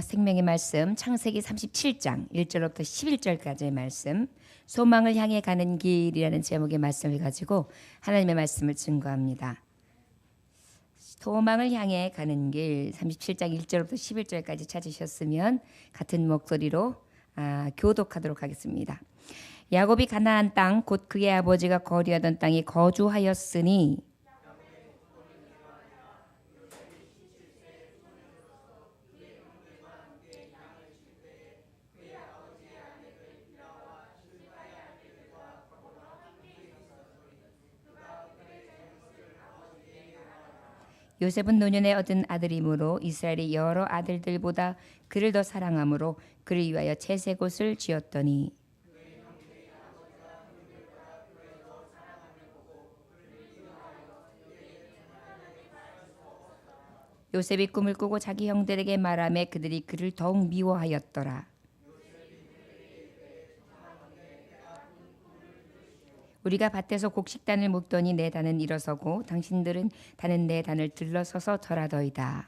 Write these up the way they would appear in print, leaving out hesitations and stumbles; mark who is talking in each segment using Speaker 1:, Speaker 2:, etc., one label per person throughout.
Speaker 1: 생명의 말씀 창세기 37장 1절부터 11절까지의 말씀, 소망을 향해 가는 길이라는 제목의 말씀을 가지고 하나님의 말씀을 증거합니다. 소망을 향해 가는 길 37장 1절부터 11절까지 찾으셨으면 같은 목소리로 교독하도록 하겠습니다. 야곱이 가나안 땅 곧 그의 아버지가 거류하던 땅에 거주하였으니 요셉은 노년에 얻은 아들이므로 이스라엘의 여러 아들들보다 그를 더 사랑함으로 그를 위하여 채색옷을 지었더니 요셉이 꿈을 꾸고 자기 형들에게 말하매 그들이 그를 더욱 미워하였더라. 우리가 밭에서 곡식단을 묶더니 내 단은 일어서고 당신들은 다는 내 단을 들러서서 절하더이다.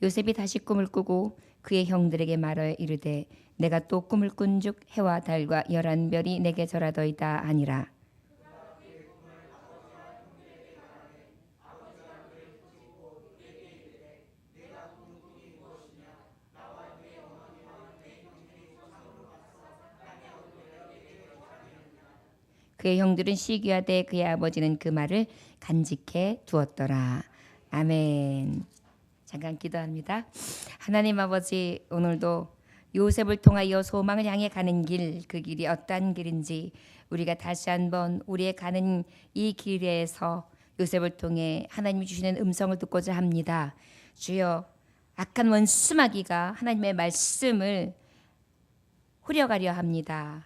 Speaker 1: 요셉이 다시 꿈을 꾸고 그의 형들에게 말하여 이르되 내가 또 꿈을 꾼즉 해와 달과 11별이 내게 절하더이다 하니라. 그의 형들은 시기하되 그의 아버지는 그 말을 간직해 두었더라. 아멘. 잠깐 기도합니다. 하나님 아버지, 오늘도 요셉을 통하여 소망을 향해 가는 길, 그 길이 어떠한 길인지 우리가 다시 한번 우리의 가는 이 길에서 요셉을 통해 하나님이 주시는 음성을 듣고자 합니다. 주여, 악한 원수 마귀가 하나님의 말씀을 후려가려 합니다.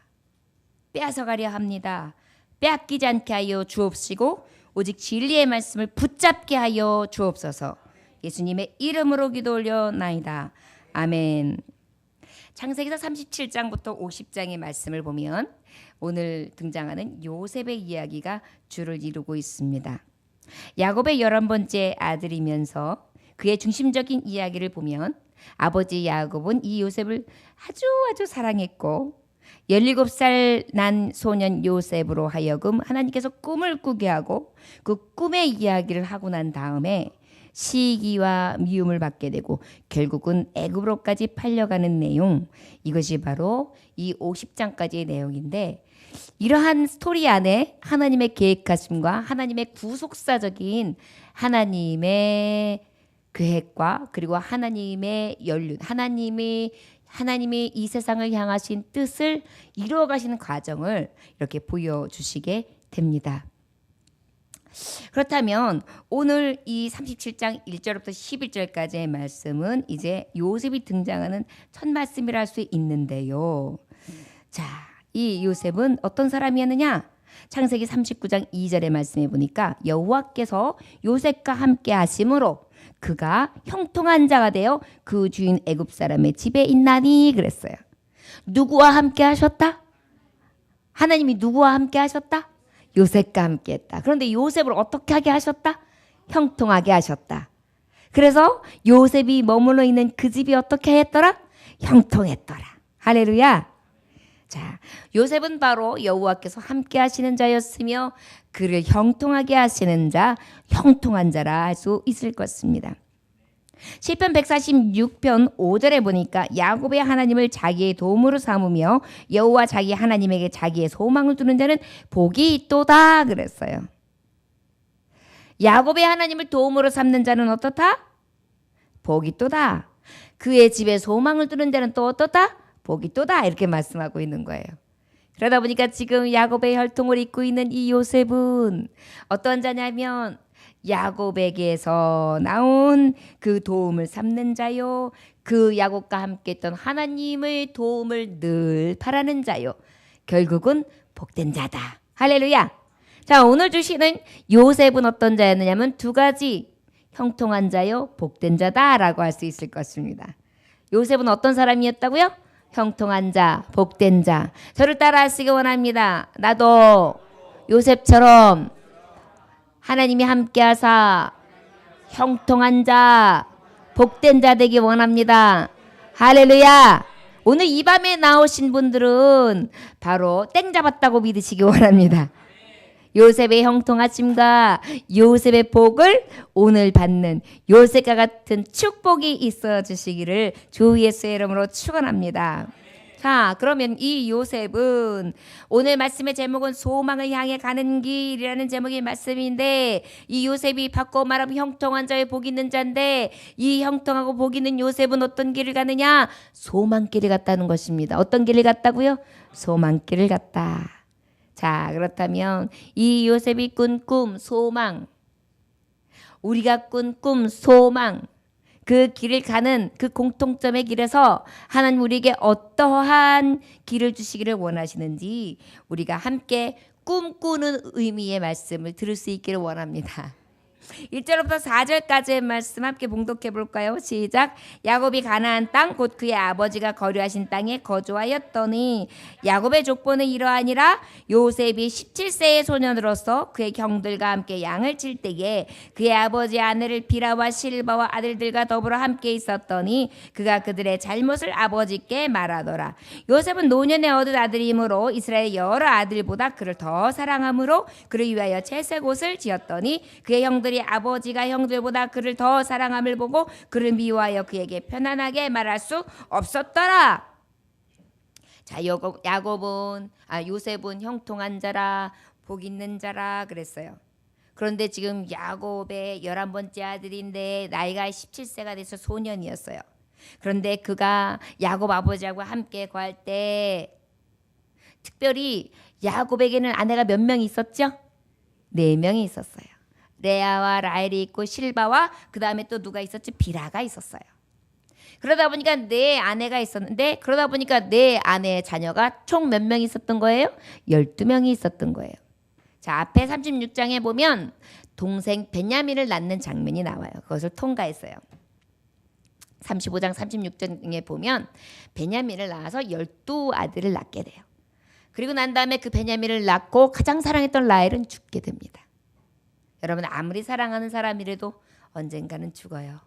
Speaker 1: 빼앗아가려 합니다. 빼앗기지 않게 하여 주옵시고 오직 진리의 말씀을 붙잡게 하여 주옵소서. 예수님의 이름으로 기도 올려나이다. 아멘. 창세기서 37장부터 50장의 말씀을 보면 오늘 등장하는 요셉의 이야기가 주를 이루고 있습니다. 야곱의 11번째 아들이면서 그의 중심적인 이야기를 보면 아버지 야곱은 이 요셉을 아주 사랑했고 17살 난 소년 요셉으로 하여금 하나님께서 꿈을 꾸게 하고 그 꿈의 이야기를 하고 난 다음에 시기와 미움을 받게 되고 결국은 애굽으로까지 팔려가는 내용, 이것이 바로 이 50장까지의 내용인데, 이러한 스토리 안에 하나님의 계획하심과 하나님의 구속사적인 하나님의 계획과 그리고 하나님의 연륜, 하나님이 이 세상을 향하신 뜻을 이루어 가시는 과정을 이렇게 보여주시게 됩니다. 그렇다면 오늘 이 37장 1절부터 11절까지의 말씀은 이제 요셉이 등장하는 첫 말씀이라 할 수 있는데요. 자, 이 요셉은 어떤 사람이었느냐? 창세기 39장 2절의 말씀에 보니까 여호와께서 요셉과 함께 하심으로 그가 형통한 자가 되어 그 주인 애굽 사람의 집에 있나니 그랬어요. 누구와 함께 하셨다? 하나님이 누구와 함께 하셨다? 요셉과 함께 했다. 그런데 요셉을 어떻게 하게 하셨다? 형통하게 하셨다. 그래서 요셉이 머물러 있는 그 집이 어떻게 했더라? 형통했더라. 할렐루야. 자, 요셉은 바로 여호와께서 함께 하시는 자였으며 그를 형통하게 하시는 자, 형통한 자라 할 수 있을 것입니다. 시편 146편 5절에 보니까 야곱의 하나님을 자기의 도움으로 삼으며 여호와 자기 하나님에게 자기의 소망을 두는 자는 복이 있도다 그랬어요. 야곱의 하나님을 도움으로 삼는 자는 어떻다? 복이 있도다. 그의 집에 소망을 두는 자는 또 어떻다? 복이 있도다. 이렇게 말씀하고 있는 거예요. 그러다 보니까 지금 야곱의 혈통을 잇고 있는 이 요셉은 어떤 자냐면 야곱에게서 나온 그 도움을 삼는 자요, 그 야곱과 함께 했던 하나님의 도움을 늘 바라는 자요, 결국은 복된 자다. 할렐루야. 자, 오늘 주시는 요셉은 어떤 자였느냐면 두 가지, 형통한 자요, 복된 자다라고 할 수 있을 것입니다. 요셉은 어떤 사람이었다고요? 형통한 자, 복된 자. 저를 따라하시기 원합니다. 나도 요셉처럼 하나님이 함께하사 형통한 자, 복된 자 되기 원합니다. 할렐루야. 오늘 이 밤에 나오신 분들은 바로 땡 잡았다고 믿으시기 원합니다. 요셉의 형통하심과 요셉의 복을 오늘 받는 요셉과 같은 축복이 있어 주시기를 주 예수의 이름으로 축원합니다. 자, 그러면 이 요셉은 오늘 말씀의 제목은 소망을 향해 가는 길이라는 제목의 말씀인데, 이 요셉이 바꿔 말하면 형통한 자의 복 있는 자인데, 이 형통하고 복 있는 요셉은 어떤 길을 가느냐? 소망길을 갔다는 것입니다. 어떤 길을 갔다고요? 소망길을 갔다. 자, 그렇다면 이 요셉이 꾼 꿈, 소망, 우리가 꾼 꿈, 소망, 그 길을 가는 그 공통점의 길에서 하나님 우리에게 어떠한 길을 주시기를 원하시는지 우리가 함께 꿈꾸는 의미의 말씀을 들을 수 있기를 원합니다. 1절부터 4절까지의 말씀 함께 봉독해 볼까요? 시작. 야곱이 가나안 땅 곧 그의 아버지가 거류하신 땅에 거주하였더니 야곱의 족보는 이러하니라. 요셉이 17세의 소년으로서 그의 형들과 함께 양을 칠 때에 그의 아버지 아내를 비라와 실바와 아들들과 더불어 함께 있었더니 그가 그들의 잘못을 아버지께 말하더라. 요셉은 노년에 얻은 아들이므로 이스라엘 여러 아들보다 그를 더 사랑하므로 그를 위하여 채색 옷을 지었더니 그의 형들이 아버지가 형들보다 그를 더 사랑함을 보고 그를 미워하여 그에게 편안하게 말할 수 없었더라. 자, 요셉은 형통한 자라, 복 있는 자라 그랬어요. 그런데 지금 야곱의 11번째 아들인데 나이가 17세가 돼서 소년이었어요. 그런데 그가 야곱 아버지하고 함께 거할 때 특별히 야곱에게는 아내가 몇 명이 있었죠? 4명이 있었어요. 레아와 라헬이 있고 실바와 그 다음에 또 누가 있었지? 비라가 있었어요. 그러다 보니까 4아내가 있었는데 그러다 보니까 4아내의 자녀가 총 몇 명 있었던 거예요? 12명이 있었던 거예요. 자, 앞에 36장에 보면 동생 베냐민을 낳는 장면이 나와요. 그것을 통과했어요. 35장 36장에 보면 베냐민을 낳아서 12아들을 낳게 돼요. 그리고 난 다음에 그 베냐민을 낳고 가장 사랑했던 라헬은 죽게 됩니다. 여러분, 아무리 사랑하는 사람이라도 언젠가는 죽어요.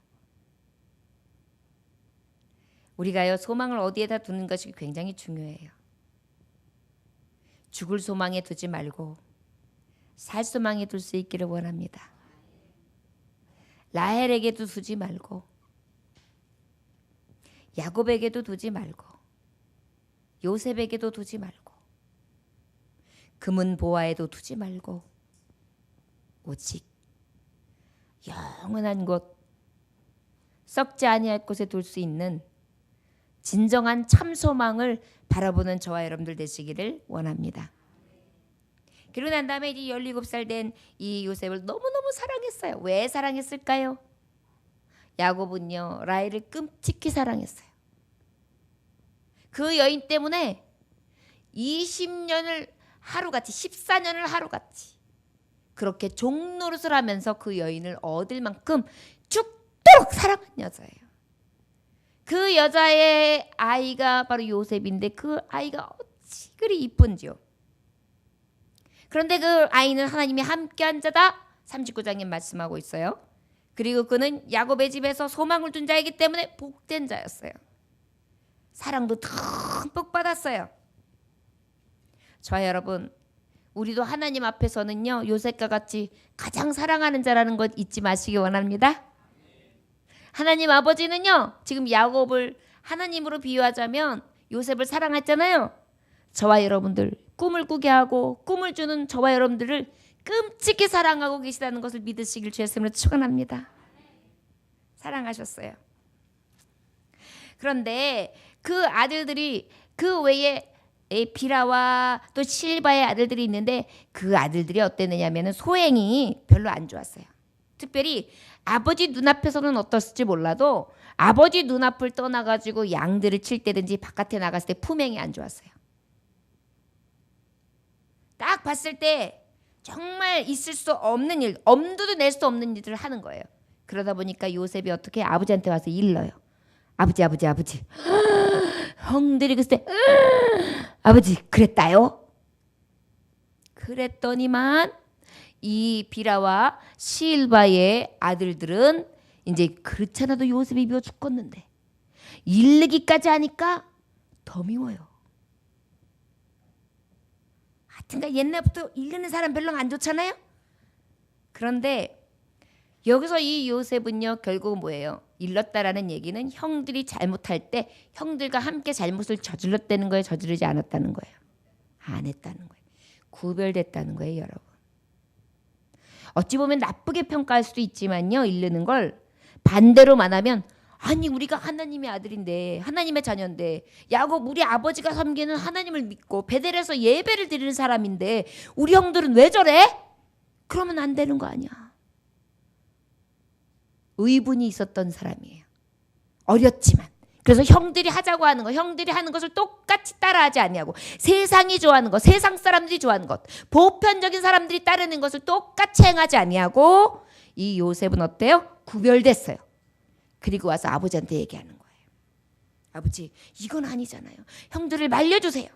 Speaker 1: 우리가요, 소망을 어디에다 두는 것이 굉장히 중요해요. 죽을 소망에 두지 말고 살 소망에 둘 수 있기를 원합니다. 라헬에게도 두지 말고 야곱에게도 두지 말고 요셉에게도 두지 말고 금은 보화에도 두지 말고 오직 영원한 곳, 썩지 아니할 곳에 둘 수 있는 진정한 참 소망을 바라보는 저와 여러분들 되시기를 원합니다. 그리고 난 다음에 이제 17살 된 이 요셉을 너무너무 사랑했어요. 왜 사랑했을까요? 야곱은요, 라헬을 끔찍히 사랑했어요. 그 여인 때문에 20년을 하루같이, 14년을 하루같이 그렇게 종노릇을 하면서 그 여인을 얻을 만큼 죽도록 사랑한 여자예요. 그 여자의 아이가 바로 요셉인데 그 아이가 어찌 그리 이쁜지요. 그런데 그 아이는 하나님이 함께한 자다. 39장에 말씀하고 있어요. 그리고 그는 야곱의 집에서 소망을 둔 자이기 때문에 복된 자였어요. 사랑도 듬뿍 받았어요. 저와 여러분, 우리도 하나님 앞에서는요, 요셉과 같이 가장 사랑하는 자라는 것 잊지 마시기 원합니다. 하나님 아버지는요, 지금 야곱을 하나님으로 비유하자면 요셉을 사랑했잖아요. 저와 여러분들 꿈을 꾸게 하고 꿈을 주는 저와 여러분들을 끔찍히 사랑하고 계시다는 것을 믿으시길 주의 이름으로 축원합니다. 사랑하셨어요. 그런데 그 아들들이 그 외에 비라와 또 실바의 아들들이 있는데 그 아들들이 어땠느냐면 소행이 별로 안 좋았어요. 특별히 아버지 눈앞에서는 어떻을지 몰라도 아버지 눈앞을 떠나가지고 양들을 칠 때든지 바깥에 나갔을 때 품행이 안 좋았어요. 딱 봤을 때 정말 있을 수 없는 일, 엄두도 낼 수 없는 일들을 하는 거예요. 그러다 보니까 요셉이 어떻게 아버지한테 와서 일러요. 아버지. 형들이 그때 아버지 그랬다요? 그랬더니만 이 비라와 실바의 아들들은 이제 그렇잖아도 요셉이 미워 죽겠는데 일르기까지 하니까 더 미워요. 하여튼가 옛날부터 일르는 사람 별로 안 좋잖아요. 그런데 여기서 이 요셉은요 결국 뭐예요? 일렀다라는 얘기는 형들이 잘못할 때 형들과 함께 잘못을 저질렀다는 거예요? 저지르지 않았다는 거예요? 안 했다는 거예요. 구별됐다는 거예요, 여러분. 어찌 보면 나쁘게 평가할 수도 있지만요. 일르는 걸 반대로 말하면 아니 우리가 하나님의 아들인데 하나님의 자녀인데 야곱 우리 아버지가 섬기는 하나님을 믿고 베델에서 예배를 드리는 사람인데 우리 형들은 왜 저래? 그러면 안 되는 거 아니야. 의분이 있었던 사람이에요. 어렸지만. 그래서 형들이 하자고 하는 거, 형들이 하는 것을 똑같이 따라하지 아니하고 세상이 좋아하는 것, 세상 사람들이 좋아하는 것, 보편적인 사람들이 따르는 것을 똑같이 행하지 아니하고 이 요셉은 어때요? 구별됐어요. 그리고 와서 아버지한테 얘기하는 거예요. 아버지, 이건 아니잖아요. 형들을 말려주세요.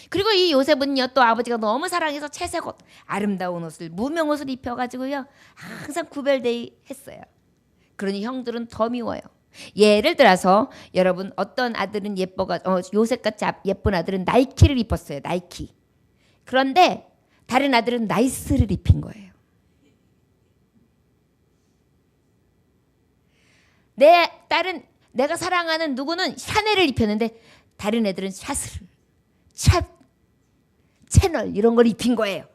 Speaker 1: 그리고 이 요셉은요 또 아버지가 너무 사랑해서 채색 옷, 아름다운 옷을 무명 옷을 입혀가지고요 항상 구별되어 했어요. 그러니 형들은 더 미워요. 예를 들어서 여러분 어떤 아들은 요셉같이 예쁜 아들은 나이키를 입었어요. 나이키. 그런데 다른 아들은 나이스를 입힌 거예요. 내 딸은 내가 사랑하는 누구는 샤넬을 입혔는데 다른 애들은 채널 이런 걸 입힌 거예요.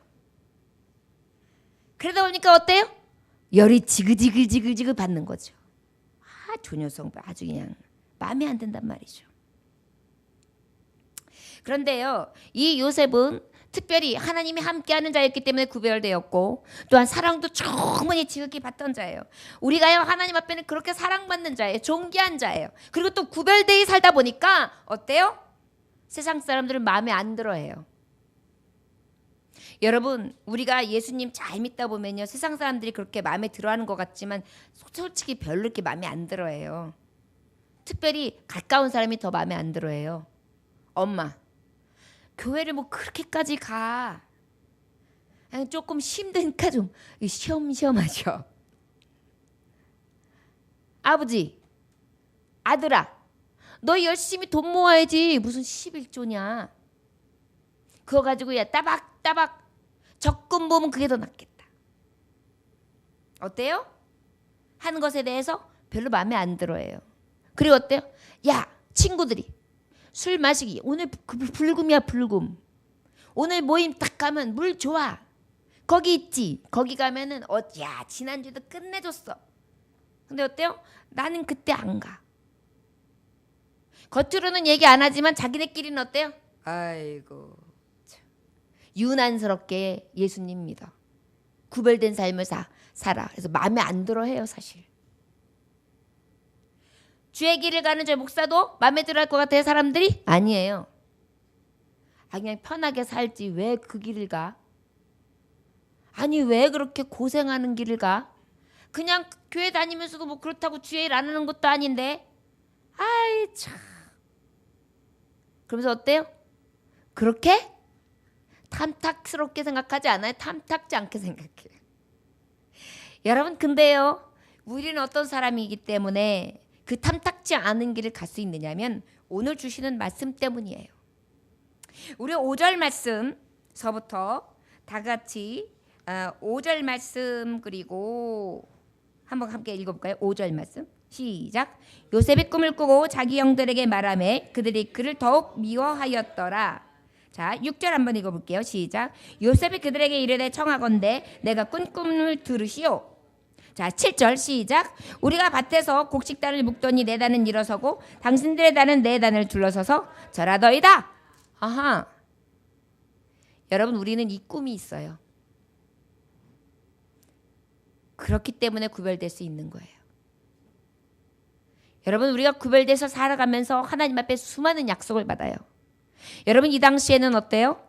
Speaker 1: 그러다 보니까 어때요? 열이 지글지글 받는 거죠. 저 녀석 아주 그냥 마음에 안 든단 말이죠. 그런데요, 이 요셉은 특별히 하나님이 함께하는 자였기 때문에 구별되었고 또한 사랑도 충분히 지극히 받던 자예요. 우리가요 하나님 앞에는 그렇게 사랑받는 자예요. 존귀한 자예요. 그리고 또 구별되어 살다 보니까 어때요? 세상 사람들은 마음에 안 들어해요. 여러분 우리가 예수님 잘 믿다 보면요 세상 사람들이 그렇게 마음에 들어하는 것 같지만 솔직히 별로 이렇게 마음에 안 들어해요. 특별히 가까운 사람이 더 마음에 안 들어해요. 엄마 교회를 뭐 그렇게까지 가 그냥 조금 힘드니까 좀 시험시험하죠. 아버지 아들아 너 열심히 돈 모아야지 무슨 11조냐 그거 가지고 야 따박따박 적금 보면 그게 더 낫겠다. 어때요? 하는 것에 대해서 별로 마음에 안 들어해요. 그리고 어때요? 야 친구들이 술 마시기 오늘 불금이야 불금. 오늘 모임 딱 가면 물 좋아. 거기 있지. 거기 가면은 야 지난주에도 끝내줬어. 근데 어때요? 나는 그때 안 가. 겉으로는 얘기 안 하지만 자기네끼리는 어때요? 아이고 유난스럽게 예수님 믿어. 구별된 삶을 살아. 그래서 마음에 안 들어 해요 사실. 주의 길을 가는 저 목사도 마음에 들어 할 것 같아요 사람들이? 아니에요. 그냥 편하게 살지 왜 그 길을 가? 아니 왜 그렇게 고생하는 길을 가? 그냥 교회 다니면서도 뭐 그렇다고 주의 일 안 하는 것도 아닌데 아이 참. 그러면서 어때요? 그렇게? 탐탁스럽게 생각하지 않아요? 탐탁지 않게 생각해요. 여러분 근데요 우리는 어떤 사람이기 때문에 그 탐탁지 않은 길을 갈 수 있느냐면 오늘 주시는 말씀 때문이에요. 우리 5절 말씀서부터 다 같이 5절 말씀 그리고 한번 함께 읽어볼까요? 5절 말씀 시작. 요셉이 꿈을 꾸고 자기 형들에게 말하매 그들이 그를 더욱 미워하였더라. 자 6절 한번 읽어볼게요. 시작. 요셉이 그들에게 이르되 청하건대 내가 꾼 꿈을 들으시오. 자 7절 시작. 우리가 밭에서 곡식단을 묶더니 내 단은 일어서고 당신들의 단은 내 단을 둘러서서 절하더이다. 아하. 여러분 우리는 이 꿈이 있어요. 그렇기 때문에 구별될 수 있는 거예요. 여러분 우리가 구별돼서 살아가면서 하나님 앞에 수많은 약속을 받아요. 여러분 이 당시에는 어때요?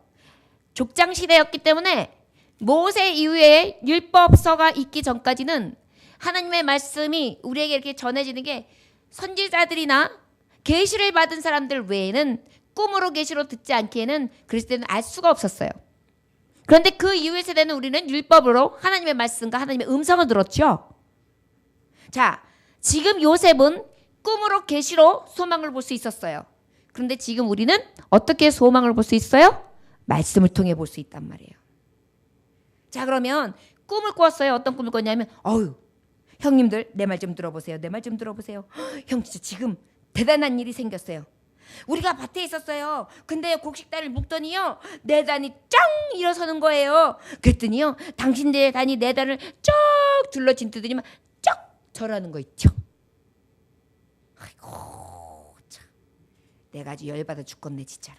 Speaker 1: 족장 시대였기 때문에 모세 이후에 율법서가 있기 전까지는 하나님의 말씀이 우리에게 이렇게 전해지는 게 선지자들이나 계시를 받은 사람들 외에는 꿈으로 계시로 듣지 않기에는 그리스도는 알 수가 없었어요. 그런데 그 이후의 세대는 우리는 율법으로 하나님의 말씀과 하나님의 음성을 들었죠. 자, 지금 요셉은 꿈으로 계시로 소망을 볼 수 있었어요. 그런데 지금 우리는 어떻게 소망을 볼 수 있어요? 말씀을 통해 볼 수 있단 말이에요. 자, 그러면 꿈을 꿨어요. 어떤 꿈을 꿨냐면 형님들 내 말 좀 들어보세요. 내 말 좀 들어보세요. 형 진짜 지금 대단한 일이 생겼어요. 우리가 밭에 있었어요. 근데 곡식단을 묶더니요 네 단이 짱 일어서는 거예요. 그랬더니요 당신들의 단이 네 단을 쫙 둘러진 듯더니만 쫙 절하는 거 있죠. 아이고 참 내가 아주 열받아 죽겠네 진짜로.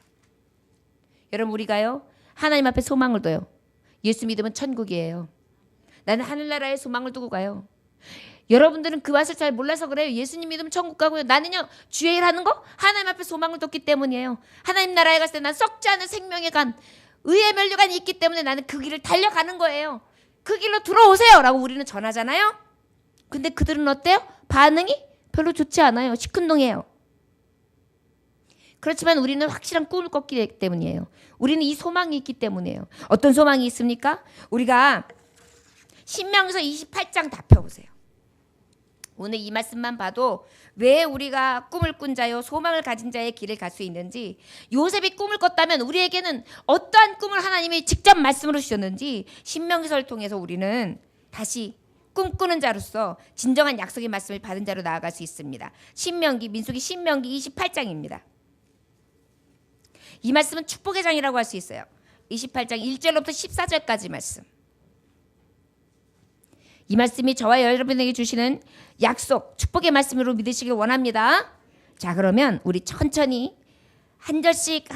Speaker 1: 여러분 우리가요 하나님 앞에 소망을 둬요. 예수 믿으면 천국이에요. 나는 하늘나라에 소망을 두고 가요. 여러분들은 그 맛을 잘 몰라서 그래요. 예수님 믿으면 천국 가고요. 나는요 주의 일 하는 거 하나님 앞에 소망을 뒀기 때문이에요. 하나님 나라에 갔을 때 난 썩지 않은 생명의 간 의의 면류관이 있기 때문에 나는 그 길을 달려가는 거예요. 그 길로 들어오세요 라고 우리는 전하잖아요. 근데 그들은 어때요? 반응이 별로 좋지 않아요. 시큰둥해요. 그렇지만 우리는 확실한 꿈을 꿨기 때문이에요. 우리는 이 소망이 있기 때문이에요. 어떤 소망이 있습니까? 우리가 신명기서 28장 다 펴보세요. 오늘 이 말씀만 봐도 왜 우리가 꿈을 꾼 자요 소망을 가진 자의 길을 갈 수 있는지, 요셉이 꿈을 꿨다면 우리에게는 어떠한 꿈을 하나님이 직접 말씀으로 주셨는지 신명기서를 통해서 우리는 다시 꿈꾸는 자로서 진정한 약속의 말씀을 받은 자로 나아갈 수 있습니다. 민수기 신명기 28장입니다. 이 말씀은 축복의 장이라고 할 수 있어요. 28장 1절로부터 14절까지 말씀. 이 말씀이 저와 여러분에게 주시는 약속, 축복의 말씀으로 믿으시길 원합니다. 자, 그러면 우리 천천히 한 절씩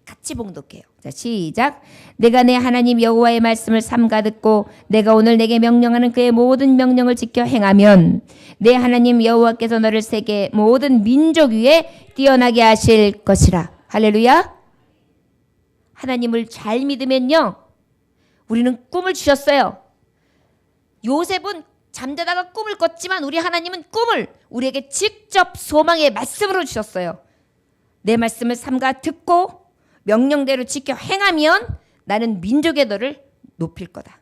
Speaker 1: 같이 봉독해요. 자, 시작. 내가 내 하나님 여호와의 말씀을 삼가 듣고 내가 오늘 내게 명령하는 그의 모든 명령을 지켜 행하면 내 하나님 여호와께서 너를 세계 모든 민족 위에 뛰어나게 하실 것이라. 할렐루야. 하나님을 잘 믿으면요 우리는 꿈을 주셨어요. 요셉은 잠자다가 꿈을 꿨지만 우리 하나님은 꿈을 우리에게 직접 소망의 말씀으로 주셨어요. 내 말씀을 삼가 듣고 명령대로 지켜 행하면 나는 민족의 너를 높일 거다.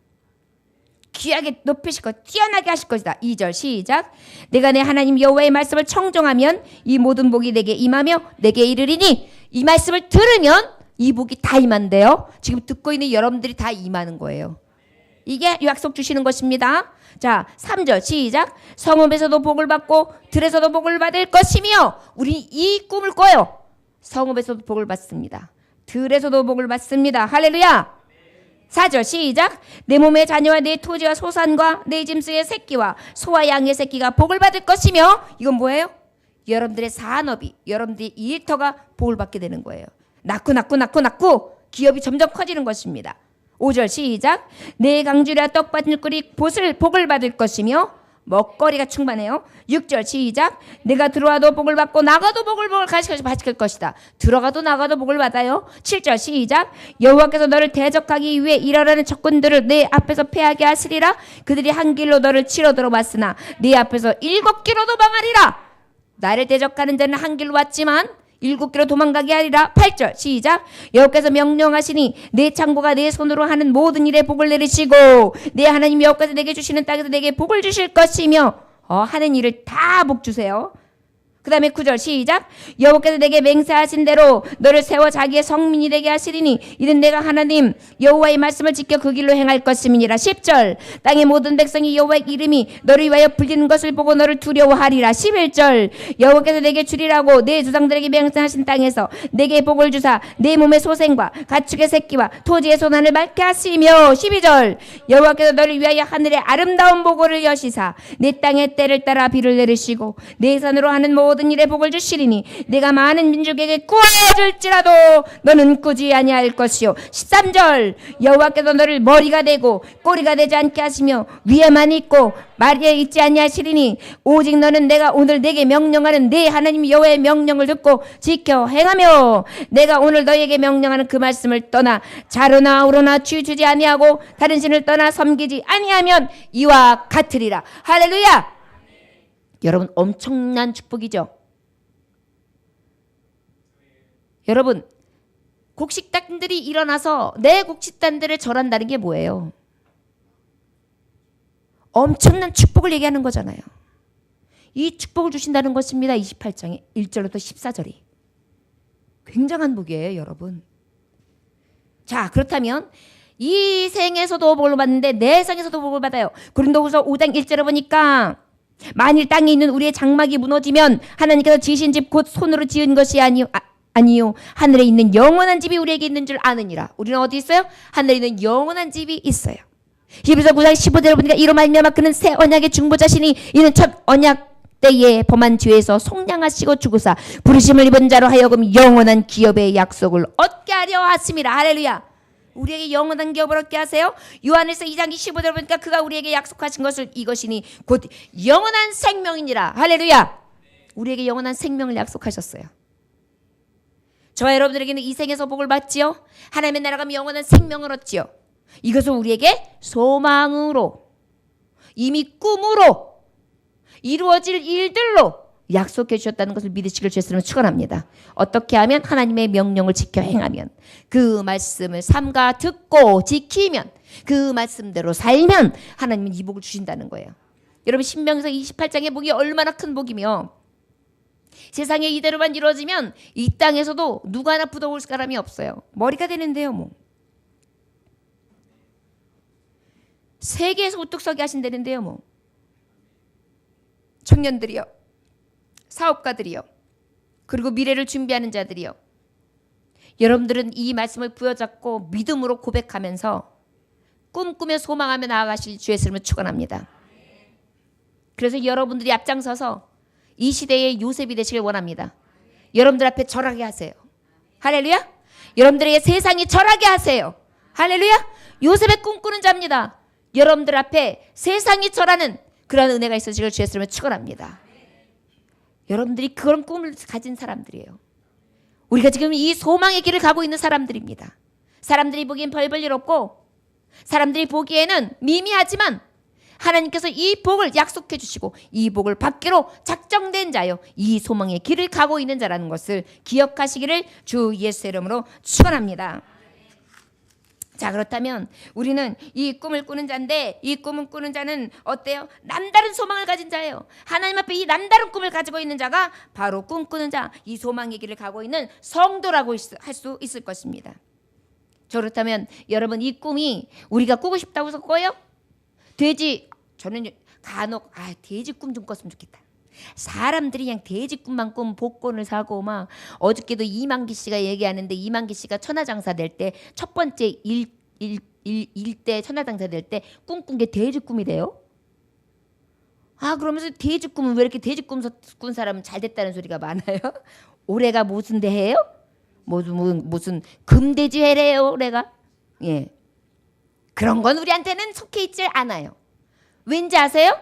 Speaker 1: 귀하게 높이실 것, 뛰어나게 하실 것이다. 2절 시작. 내가 내 하나님 여호와의 말씀을 청종하면 이 모든 복이 내게 임하며 내게 이르리니. 이 말씀을 들으면 이 복이 다 임한대요. 지금 듣고 있는 여러분들이 다 임하는 거예요. 이게 약속 주시는 것입니다. 자, 3절 시작. 성읍에서도 복을 받고 들에서도 복을 받을 것이며. 우리 이 꿈을 꿔요. 성읍에서도 복을 받습니다. 들에서도 복을 받습니다. 할렐루야. 4절 시작. 내 몸의 자녀와 내 토지와 소산과 내 짐승의 새끼와 소와 양의 새끼가 복을 받을 것이며. 이건 뭐예요? 여러분들의 산업이, 여러분들의 일터가 복을 받게 되는 거예요. 낳고 기업이 점점 커지는 것입니다. 5절 시작. 내 강주리와 떡반죽거리 복을 받을 것이며. 먹거리가 충만해요. 6절 시작. 내가 들어와도 복을 받고 나가도 복을 받을 것이다. 들어가도 나가도 복을 받아요. 7절 시작. 여호와께서 너를 대적하기 위해 일하라는 적군들을 내 앞에서 패하게 하시리라. 그들이 한 길로 너를 치러 들어왔으나 네 앞에서 7길로 도망하리라. 나를 대적하는 자는 한 길로 왔지만 7길로 도망가게 하리라. 8절 시작. 여호와께서 명령하시니 내 창고가 내 손으로 하는 모든 일에 복을 내리시고 내 하나님 여호와께서 내게 주시는 땅에서 내게 복을 주실 것이며. 하는 일을 다 복 주세요. 그 다음에 9절 시작. 여호와께서 내게 맹세하신 대로 너를 세워 자기의 성민이 되게 하시리니 이는 내가 하나님 여호와의 말씀을 지켜 그 길로 행할 것임이니라. 10절. 땅의 모든 백성이 여호와의 이름이 너를 위하여 불리는 것을 보고 너를 두려워하리라. 11절. 여호와께서 내게 주리라고 내 조상들에게 맹세하신 땅에서 내게 복을 주사 내 몸의 소생과 가축의 새끼와 토지의 소난을 맑게 하시며. 12절. 여호와께서 너를 위하여 하늘의 아름다운 보고를 여시사 내 땅의 때를 따라 비를 내리시고 내 산으로 하는 모든 일에 복을 주시리니 내가 많은 민족에게 구워줄지라도 너는 꾸지 아니할 것이요. 13절. 여호와께서 너를 머리가 되고 꼬리가 되지 않게 하시며 위에만 있고 말에 있지 아니하시리니 오직 너는 내가 오늘 내게 명령하는 내 하나님 여호와의 명령을 듣고 지켜 행하며 내가 오늘 너에게 명령하는 그 말씀을 떠나 자로나 우로나 취주지 아니하고 다른 신을 떠나 섬기지 아니하면 이와 같으리라. 할렐루야. 여러분 엄청난 축복이죠. 여러분 곡식단들이 일어나서 내 곡식단들을 절한다는 게 뭐예요? 엄청난 축복을 얘기하는 거잖아요. 이 축복을 주신다는 것입니다. 28장의 1절부터 14절이. 굉장한 복이에요, 여러분. 자, 그렇다면 이 생에서도 복을 받는데 내 생에서도 복을 받아요. 고린도후서 5장 1절에 보니까 만일 땅에 있는 우리의 장막이 무너지면 하나님께서 지으신 집 곧 손으로 지은 것이 아니요 하늘에 있는 영원한 집이 우리에게 있는 줄 아느니라. 우리는 어디 있어요? 하늘에 있는 영원한 집이 있어요. 히브리서 9장 15절에 보니까 이로 말미암아 그는 새 언약의 중보자시니 이는 첫 언약 때에 범한 죄에서 속량하시고 죽으사 부르심을 입은 자로 하여금 영원한 기업의 약속을 얻게 하려 하심이라. 할렐루야. 우리에게 영원한 기업을 얻게 하세요. 요한일서 2장 25절에 보니까 그가 우리에게 약속하신 것을 이것이니 곧 영원한 생명이니라. 할렐루야. 우리에게 영원한 생명을 약속하셨어요. 저와 여러분들에게는 이 생에서 복을 받지요. 하나님의 나라가 영원한 생명을 얻지요. 이것은 우리에게 소망으로 이미 꿈으로 이루어질 일들로 약속해 주셨다는 것을 믿으시길 주였으면 축원합니다. 어떻게 하면? 하나님의 명령을 지켜 행하면, 그 말씀을 삼가 듣고 지키면, 그 말씀대로 살면 하나님은 이 복을 주신다는 거예요. 여러분 신명기서 28장의 복이 얼마나 큰 복이며 세상에 이대로만 이루어지면 이 땅에서도 누가 하나 부러울 사람이 없어요. 머리가 되는데요 뭐. 세계에서 우뚝 서게 하신다는데요 뭐. 청년들이요, 사업가들이요, 그리고 미래를 준비하는 자들이요, 여러분들은 이 말씀을 부여잡고 믿음으로 고백하면서 꿈꾸며 소망하며 나아가실 주의 이름을 축원합니다. 그래서 여러분들이 앞장서서 이 시대의 요셉이 되시길 원합니다. 여러분들 앞에 절하게 하세요. 할렐루야. 여러분들에게 세상이 절하게 하세요. 할렐루야. 요셉의 꿈꾸는 자입니다. 여러분들 앞에 세상이 절하는 그런 은혜가 있으시길 주의 이름을 축원합니다. 여러분들이 그런 꿈을 가진 사람들이에요. 우리가 지금 이 소망의 길을 가고 있는 사람들입니다. 사람들이 보기엔 별볼 일 없고 사람들이 보기에는 미미하지만 하나님께서 이 복을 약속해 주시고 이 복을 받기로 작정된 자요, 이 소망의 길을 가고 있는 자라는 것을 기억하시기를 주 예수의 이름으로 축원합니다. 자, 그렇다면 우리는 이 꿈을 꾸는 자인데 이 꿈을 꾸는 자는 어때요? 남다른 소망을 가진 자예요. 하나님 앞에 이 남다른 꿈을 가지고 있는 자가 바로 꿈꾸는 자, 이 소망의 길을 가고 있는 성도라고 할 수 있을 것입니다. 그렇다면 여러분 이 꿈이 우리가 꾸고 싶다고 해서 꿔요? 저는 간혹 돼지 꿈 좀 꿨으면 좋겠다. 사람들이 그냥 돼지 꿈만 꾸면 복권을 사고 막 어저께도 이만기 씨가 얘기하는데 이만기 씨가 천하장사 될 때 첫 번째 일때 천하장사 될 때 꿈꾼 게 돼지 꿈이래요. 그러면서 돼지 꿈은 왜 이렇게 돼지 꿈 꾼 사람은 잘 됐다는 소리가 많아요? 올해가 무슨 대해요? 무슨 금돼지 해래요 올해가? 예. 그런 건 우리한테는 속해 있질 않아요. 왠지 아세요?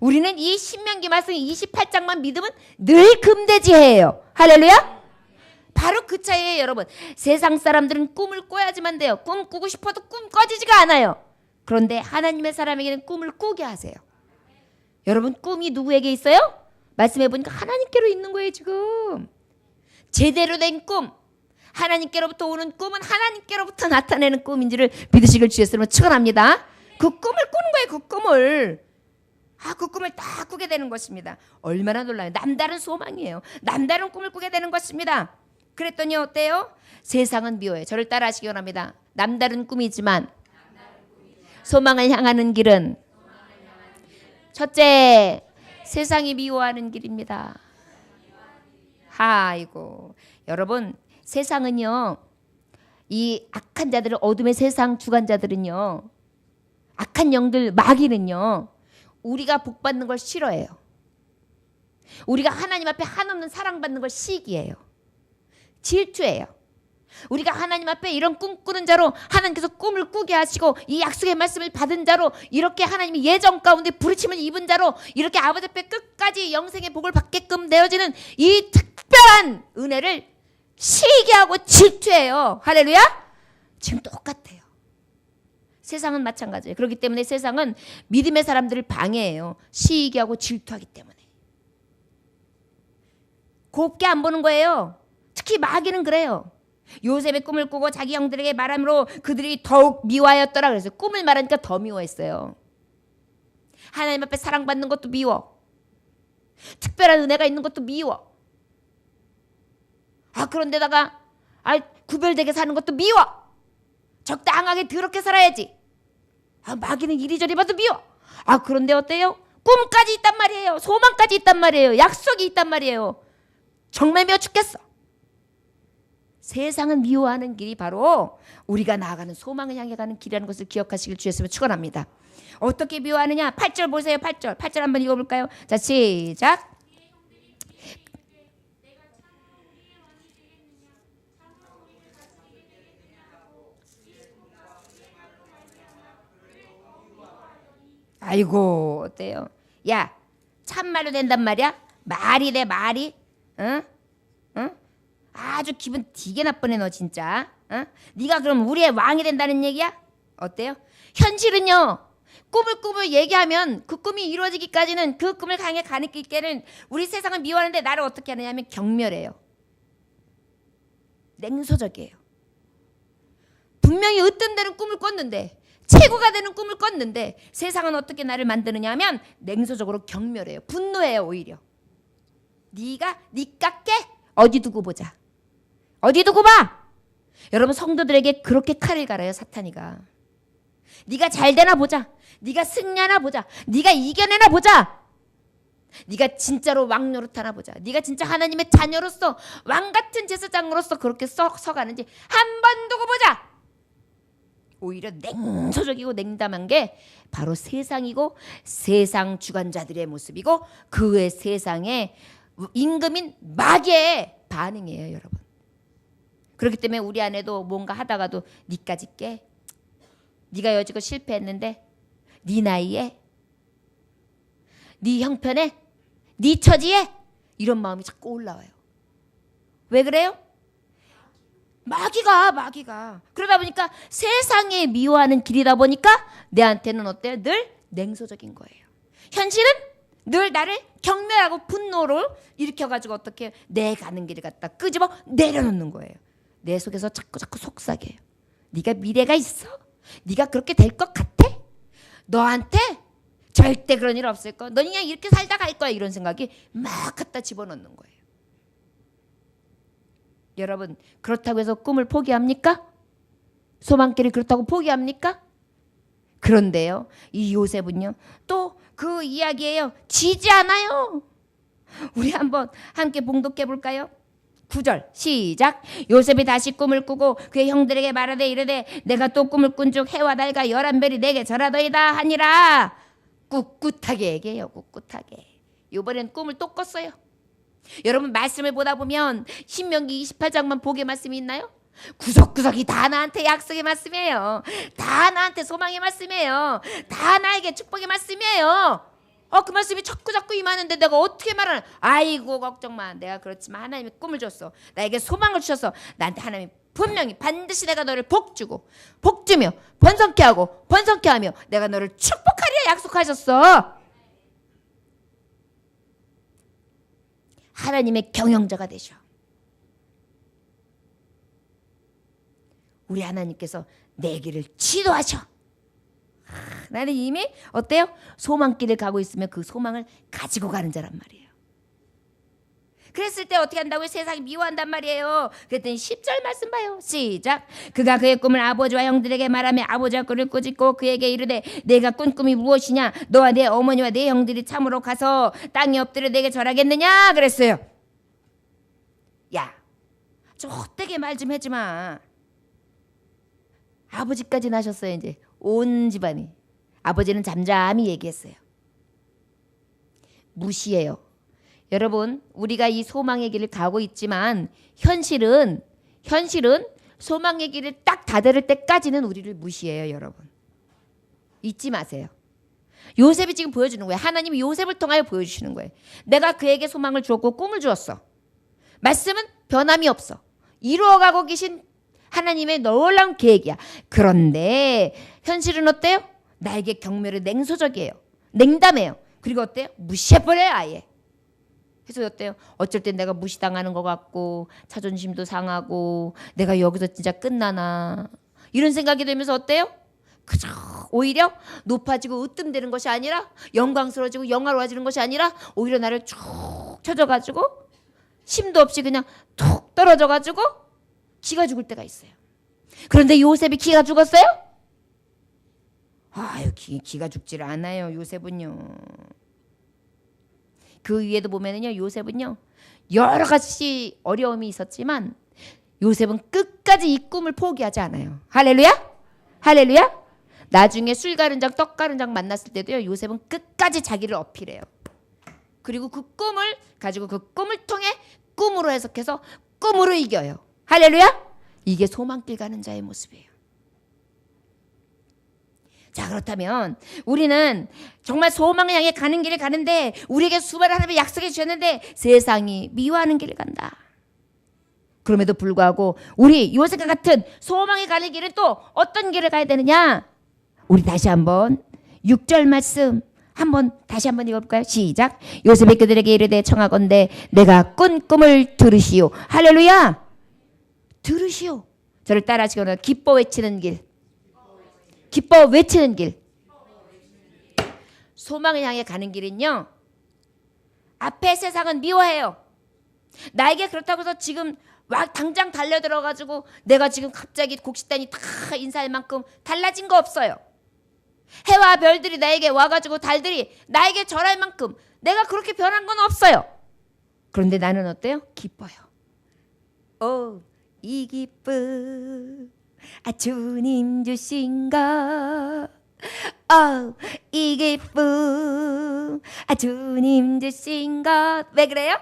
Speaker 1: 우리는 이 신명기 말씀 28장만 믿으면 늘 금돼지해예요. 할렐루야. 바로 그 차이에요. 여러분, 세상 사람들은 꿈을 꿔야지만 돼요. 꿈 꾸고 싶어도 꿈 꺼지지가 않아요. 그런데 하나님의 사람에게는 꿈을 꾸게 하세요. 여러분, 꿈이 누구에게 있어요? 말씀해 보니까 하나님께로 있는 거예요. 지금 제대로 된 꿈, 하나님께로부터 오는 꿈은 하나님께로부터 나타내는 꿈인지를 믿으시길 주였으면 축원합니다. 그 꿈을 꾸는 거예요. 그 꿈을. 그 꿈을 다 꾸게 되는 것입니다. 얼마나 놀라요. 남다른 소망이에요. 남다른 꿈을 꾸게 되는 것입니다. 그랬더니 어때요? 세상은 미워요. 저를 따라 하시기 원합니다. 남다른 꿈이지만 소망을 향하는 길은 첫째, 세상이 미워하는 길입니다. 아이고, 여러분, 세상은요, 이 악한 자들은, 어둠의 세상 주관자들은요, 악한 영들, 마귀는요, 우리가 복 받는 걸 싫어해요. 우리가 하나님 앞에 한없는 사랑받는 걸 시기해요. 질투해요. 우리가 하나님 앞에 이런 꿈꾸는 자로 하나님께서 꿈을 꾸게 하시고 이 약속의 말씀을 받은 자로 이렇게 하나님의 예정 가운데 부르침을 입은 자로 이렇게 아버지 앞에 끝까지 영생의 복을 받게끔 되어지는 이 특별한 은혜를 시기하고 질투해요. 할렐루야. 지금 똑같아요. 세상은 마찬가지예요. 그렇기 때문에 세상은 믿음의 사람들을 방해해요. 시기하고 질투하기 때문에. 곱게 안 보는 거예요. 특히 마귀는 그래요. 요셉의 꿈을 꾸고 자기 형들에게 말함으로 그들이 더욱 미워하였더라. 그래서 꿈을 말하니까 더 미워했어요. 하나님 앞에 사랑받는 것도 미워. 특별한 은혜가 있는 것도 미워. 그런데다가 구별되게 사는 것도 미워. 적당하게 더럽게 살아야지. 마귀는 이리저리 봐도 미워. 그런데 어때요? 꿈까지 있단 말이에요. 소망까지 있단 말이에요. 약속이 있단 말이에요. 정말 미워 죽겠어. 세상은 미워하는 길이 바로 우리가 나아가는 소망을 향해 가는 길이라는 것을 기억하시길 주였으면 축원합니다. 어떻게 미워하느냐? 8절 보세요. 8절 한번 읽어볼까요? 자, 시작. 아이고 어때요? 야, 참말로 된단 말이야? 말이 돼 말이? 응? 아주 기분 되게 나쁘네 너 진짜. 네가 그럼 우리의 왕이 된다는 얘기야? 어때요? 현실은요. 꿈을 얘기하면 그 꿈이 이루어지기까지는 그 꿈을 향해 가는 길께는 우리 세상은 미워하는데 나를 어떻게 하느냐 하면 경멸해요. 냉소적이에요. 분명히 으뜸되는 꿈을 꿨는데 최고가 되는 꿈을 꿨는데 세상은 어떻게 나를 만드느냐 하면 냉소적으로 경멸해요. 분노해요 오히려. 네가 네 깎게 어디 두고 보자. 어디 두고 봐. 여러분 성도들에게 그렇게 칼을 갈아요 사탄이가. 네가 잘 되나 보자. 네가 승리하나 보자. 네가 이겨내나 보자. 네가 진짜로 왕 노릇하나 보자. 네가 진짜 하나님의 자녀로서 왕같은 제사장으로서 그렇게 서가는지 한번 두고 보자. 오히려 냉소적이고 냉담한 게 바로 세상이고 세상 주관자들의 모습이고 그 외 세상의 임금인 마귀의 반응이에요 여러분. 그렇기 때문에 우리 안에도 뭔가 하다가도 니까지 깨. 네가 여지껏 실패했는데 네 나이에 네 형편에 네 처지에 이런 마음이 자꾸 올라와요. 왜 그래요? 마귀가 그러다 보니까 세상에 미워하는 길이다 보니까 내한테는 어때요? 늘 냉소적인 거예요. 현실은 늘 나를 경멸하고 분노를 일으켜가지고 어떻게 내 가는 길을 갖다 끄집어 내려놓는 거예요. 내 속에서 자꾸 속삭여요. 네가 미래가 있어? 네가 그렇게 될 것 같아? 너한테 절대 그런 일 없을 거야. 너 그냥 이렇게 살다 갈 거야. 이런 생각이 막 갖다 집어넣는 거예요. 여러분 그렇다고 해서 꿈을 포기합니까? 소망길을 그렇다고 포기합니까? 그런데요 이 요셉은요 또 그 이야기예요. 지지 않아요. 우리 한번 함께 봉독해 볼까요? 9절 시작. 요셉이 다시 꿈을 꾸고 그의 형들에게 말하되 이르되 내가 또 꿈을 꾼즉 해와 달과 11별이 내게 절하더이다 하니라. 꿋꿋하게 얘기해요. 꿋꿋하게. 이번엔 꿈을 또 꿨어요. 여러분 말씀을 보다 보면 신명기 28장만 복의 말씀이 있나요? 구석구석이 다 나한테 약속의 말씀이에요. 다 나한테 소망의 말씀이에요. 다 나에게 축복의 말씀이에요. 그 말씀이 자꾸 임하는데 내가 어떻게 말하나. 아이고 걱정 마. 내가 그렇지만 하나님이 꿈을 줬어. 나에게 소망을 주셔서 나한테 하나님이 분명히 반드시 내가 너를 복주며 번성케 하며 내가 너를 축복하리라 약속하셨어. 하나님의 경영자가 되셔. 우리 하나님께서 내 길을 지도하셔. 나는 이미 어때요? 소망길을 가고 있으면 그 소망을 가지고 가는 자란 말이에요. 그랬을 때 어떻게 한다고요? 세상이 미워한단 말이에요. 그랬더니 10절 말씀 봐요. 시작. 그가 그의 꿈을 아버지와 형들에게 말하며 아버지와 그를 꾸짖고 그에게 이르되 내가 꾼 꿈이 무엇이냐? 너와 내 어머니와 내 형들이 참으로 가서 땅에 엎드려 내게 절하겠느냐? 그랬어요. 야, 좀 헛되게 말 좀 하지 마. 아버지까지 나셨어요. 이제 온 집안이. 아버지는 잠잠히 얘기했어요. 무시해요. 여러분 우리가 이 소망의 길을 가고 있지만 현실은 소망의 길을 딱 다다를 때까지는 우리를 무시해요. 여러분 잊지 마세요. 요셉이 지금 보여주는 거예요. 하나님이 요셉을 통하여 보여주시는 거예요. 내가 그에게 소망을 주었고 꿈을 주었어. 말씀은 변함이 없어. 이루어가고 계신 하나님의 놀라운 계획이야. 그런데 현실은 어때요? 나에게 경멸을 냉소적이에요. 냉담해요. 그리고 어때요? 무시해버려요 아예. 그래서 어때요? 어쩔 땐 내가 무시당하는 것 같고 자존심도 상하고 내가 여기서 진짜 끝나나 이런 생각이 들면서 어때요? 그저 오히려 높아지고 으뜸되는 것이 아니라 영광스러워지고 영화로워지는 것이 아니라 오히려 나를 쭉 쳐져가지고 힘도 없이 그냥 툭 떨어져가지고 기가 죽을 때가 있어요. 그런데 요셉이 기가 죽었어요? 아유, 기가 죽지를 않아요. 요셉은요. 그 위에도 보면은요, 요셉은요 여러 가지 어려움이 있었지만 요셉은 끝까지 이 꿈을 포기하지 않아요. 할렐루야? 할렐루야? 나중에 술 가른장 떡 가른장 만났을 때도요, 요셉은 끝까지 자기를 어필해요. 그리고 그 꿈을 가지고 그 꿈을 통해 꿈으로 해석해서 꿈으로 이겨요. 할렐루야? 이게 소망길 가는 자의 모습이에요. 자, 그렇다면 우리는 정말 소망을 향해 가는 길을 가는데 우리에게 수많은 하나님의 약속해 주셨는데 세상이 미워하는 길을 간다. 그럼에도 불구하고 우리 요셉과 같은 소망에 가는 길은 또 어떤 길을 가야 되느냐? 우리 다시 한번 6절 말씀 다시 한번 읽어볼까요? 시작. 요셉이 그들에게 이르되 청하건대 내가 꾼 꿈을 들으시오. 할렐루야. 들으시오. 저를 따라하시거나 기뻐 외치는 길. 기뻐 외치는 길. 소망을 향해 가는 길은요, 앞에 세상은 미워해요. 나에게 그렇다고 해서 지금 막 당장 달려들어가지고 내가 지금 갑자기 곡식단이 다 인사할 만큼 달라진 거 없어요. 해와 별들이 나에게 와가지고 달들이 나에게 절할 만큼 내가 그렇게 변한 건 없어요. 그런데 나는 어때요? 기뻐요. 이 기쁨 주님 주신 것. 이 기쁨 주님 주신 것. 왜 그래요?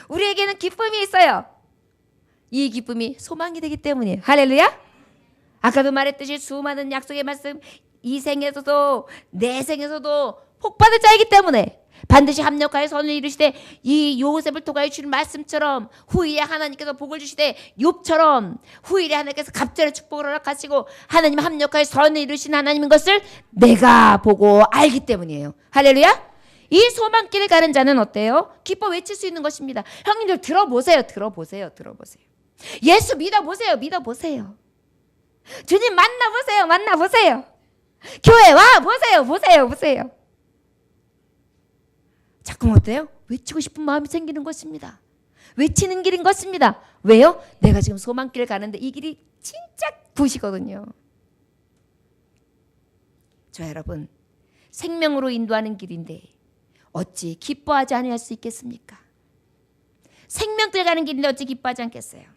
Speaker 1: 우리에게는 기쁨이 있어요. 이 기쁨이 소망이 되기 때문이에요. 할렐루야. 아까도 말했듯이 수많은 약속의 말씀 이 생에서도 내 생에서도 복받을 자이기 때문에 반드시 합력하여 선을 이루시되 이 요셉을 통하여 주신 말씀처럼 후일에 하나님께서 복을 주시되 욥처럼 후일에 하나님께서 갑절의 축복을 허락하시고 하나님 합력하여 선을 이루신 하나님인 것을 내가 보고 알기 때문이에요. 할렐루야. 이 소망길을 가는 자는 어때요? 기뻐 외칠 수 있는 것입니다. 형님들 들어보세요. 예수 믿어보세요. 주님 만나보세요. 교회 와 보세요. 자꾸 어때요? 외치고 싶은 마음이 생기는 것입니다. 외치는 길인 것입니다. 왜요? 내가 지금 소망길을 가는데 이 길이 진짜 굿이거든요. 저 여러분, 생명으로 인도하는 길인데 어찌 기뻐하지 않을 수 있겠습니까? 생명길 가는 길인데 어찌 기뻐하지 않겠어요?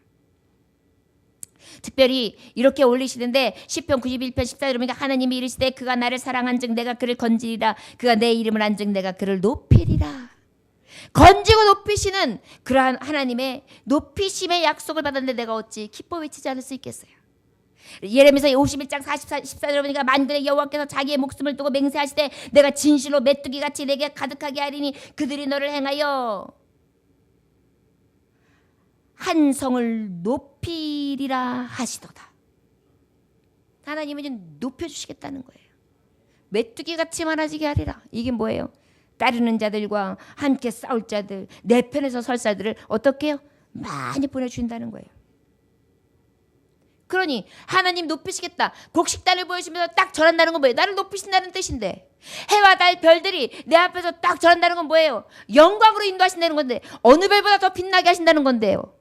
Speaker 1: 특별히 이렇게 올리시는데 시편 91편 14절 보니까 하나님이 이르시되 그가 나를 사랑한즉 내가 그를 건지리라. 그가 내 이름을 안즉 내가 그를 높이리라. 건지고 높이시는 그러한 하나님의 높이심의 약속을 받았는데 내가 어찌 기뻐 외치지 않을 수 있겠어요? 예레미야 51장 14절 보니까 만군의 여호와께서 자기의 목숨을 두고 맹세하시되 내가 진실로 메뚜기같이 내게 가득하게 하리니 그들이 너를 행하여 한 성을 높이리라 하시도다. 하나님은 좀 높여주시겠다는 거예요. 메뚜기같이 많아지게 하리라. 이게 뭐예요? 따르는 자들과 함께 싸울 자들, 내 편에서 설 자들을 어떻게 해요? 많이 보내주신다는 거예요. 그러니 하나님 높이시겠다. 곡식단을 보여주면서 딱 절한다는 건 뭐예요? 나를 높이신다는 뜻인데, 해와 달 별들이 내 앞에서 딱 절한다는 건 뭐예요? 영광으로 인도하신다는 건데, 어느 별보다 더 빛나게 하신다는 건데요.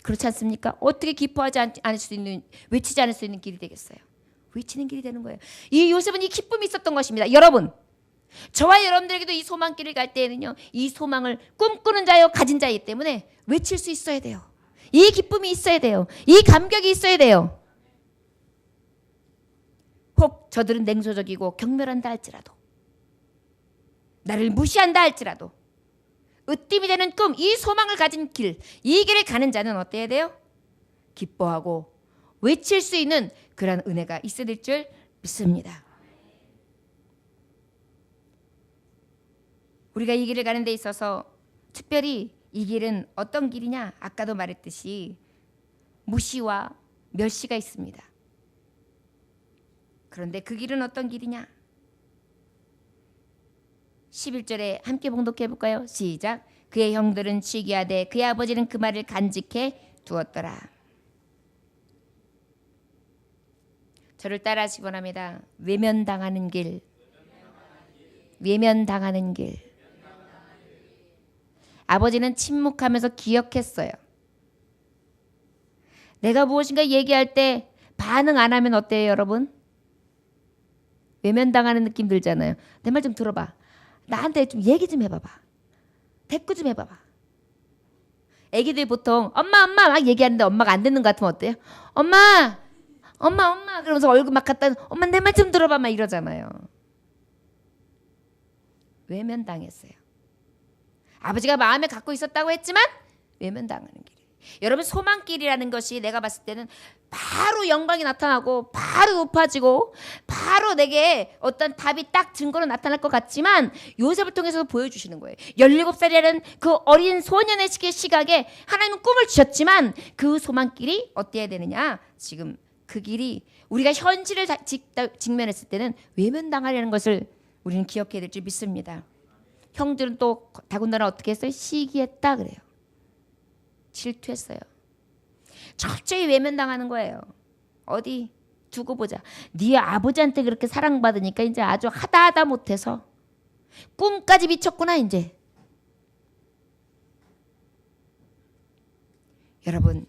Speaker 1: 그렇지 않습니까? 어떻게 기뻐하지 않을 수 있는, 외치지 않을 수 있는 길이 되겠어요? 외치는 길이 되는 거예요. 이 요셉은 이 기쁨이 있었던 것입니다. 여러분, 저와 여러분들에게도 이 소망길을 갈 때에는요, 이 소망을 꿈꾸는 자요 가진 자이기 때문에 외칠 수 있어야 돼요. 이 기쁨이 있어야 돼요. 이 감격이 있어야 돼요. 혹 저들은 냉소적이고 경멸한다 할지라도, 나를 무시한다 할지라도, 으뜸이 되는 꿈, 이 소망을 가진 길, 이 길을 가는 자는 어때야 돼요? 기뻐하고 외칠 수 있는 그런 은혜가 있어야 될 줄 믿습니다. 우리가 이 길을 가는 데 있어서 특별히 이 길은 어떤 길이냐? 아까도 말했듯이 무시와 멸시가 있습니다. 그런데 그 길은 어떤 길이냐? 11절에 함께 봉독해 볼까요? 시작. 그의 형들은 시기하되 그의 아버지는 그 말을 간직해 두었더라. 저를 따라하시기 원합니다. 외면당하는 길, 외면당하는 길. 아버지는 침묵하면서 기억했어요. 내가 무엇인가 얘기할 때 반응 안 하면 어때요, 여러분? 외면당하는 느낌 들잖아요. 내 말 좀 들어봐. 나한테 좀 얘기 좀 해봐봐. 대꾸 좀 해봐봐. 애기들 보통 엄마 막 얘기하는데 엄마가 안 듣는 것 같으면 어때요? 엄마 그러면서 얼굴 막 갖다 엄마 내 말 좀 들어봐 막 이러잖아요. 외면당했어요. 아버지가 마음에 갖고 있었다고 했지만 외면당하는 길이에요. 여러분, 소망길이라는 것이 내가 봤을 때는 바로 영광이 나타나고 바로 높아지고 바로 내게 어떤 답이 딱 증거로 나타날 것 같지만 요셉을 통해서 보여주시는 거예요. 17살이라는 그 어린 소년의 시각에 하나님은 꿈을 주셨지만 그 소망길이 어때야 되느냐? 지금 그 길이 우리가 현실을 직면했을 때는 외면당하려는 것을 우리는 기억해야 될 줄 믿습니다. 형들은 또 더군다나 어떻게 했어요? 시기했다 그래요. 질투했어요. 철저히 외면당하는 거예요. 어디 두고 보자. 네 아버지한테 그렇게 사랑받으니까 이제 아주 하다 못해서 꿈까지 미쳤구나 이제. 여러분,